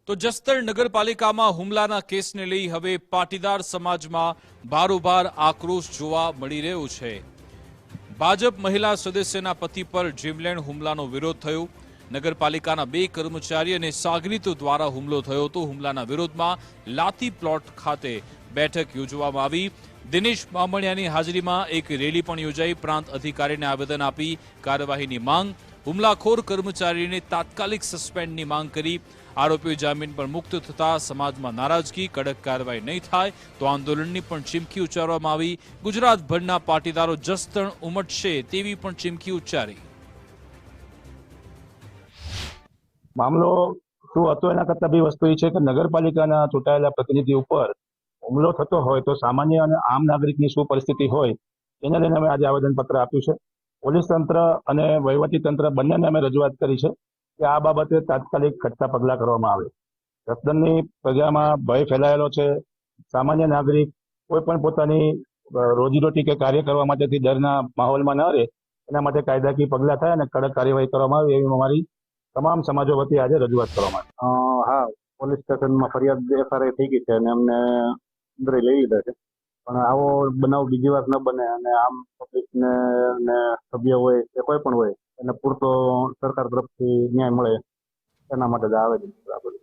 તો જસદણ નગરપાલિકામાં હુમલાના કેસને લઈ હવે પાટીદાર સમાજમાં બારોબાર આક્રોશ જોવા મળી રહ્યો છે। ભાજપ મહિલા સદસ્યના પતિ પર જીવલેણ હુમલાનો વિરોધ થયો। નગરપાલિકાના 2 કર્મચારી અને સાગરીતો દ્વારા હુમલો થયો હતો। હુમલાના વિરોધમાં લાતી પ્લોટ ખાતે બેઠક યોજવામાં આવી। દિનેશ બામણિયાની હાજરીમાં એક રેલી પણ યોજાઈ। પ્રાંત અધિકારીને આવેદન આપી કાર્યવાહીની માંગ। હુમલાખોર કર્મચારીને તાત્કાલિક સસ્પેન્ડની માંગ કરી। આરોપીઓ જામીન પર મુક્ત થતા સમાજમાં નારાજગી। કડક કાર્યવાહી નહીં થાય તો આંદોલનની પણ ચીમકી ઉચ્ચારવામાં આવી। ગુજરાતભરના પાટીદારો જસદણ ઉમટશે તેવી પણ ચીમકી ઉચ્ચારી। મામલો શું હતો એના કરતાં બી વસ્તુ એ છે કે નગરપાલિકાના ચૂંટાયેલા પ્રતિનિધિ ઉપર હુમલો થતો હોય તો સામાન્ય અને આમ નાગરિકની શું પરિસ્થિતિ હોય એને લઈને અમે આજે આવેદનપત્ર આપ્યું છે। પોલીસ તંત્ર અને વહીવટી તંત્ર બંનેને અમે રજૂઆત કરી છે કે આ બાબતે તાત્કાલિક ખટતા પગલાં કરવામાં આવે। જસદણની પ્રજામાં ભય ફેલાયેલો છે। સામાન્ય નાગરિક કોઈ પણ પોતાની રોજીરોટી કે કાર્ય કરવા માટેથી ડરના માહોલમાં ન રહે એના માટે કાયદાકીય પગલાં થાય અને કડક કાર્યવાહી કરવામાં આવે એવી અમારી તમામ સમાજો વતી આજે રજૂઆત કરવામાં આવી। હા, પોલીસ સ્ટેશનમાં ફરિયાદ FRI થઈ ગઈ છે અને અમને અંદર લઈ લીધા છે, પણ આવો બનાવ બીજી વાર ન બને અને આમ પબ્લિકને ને સભ્ય હોય કે કોઈ પણ હોય એને પૂરતો સરકાર તરફથી ન્યાય મળે એના માટે જ આવેદન છે।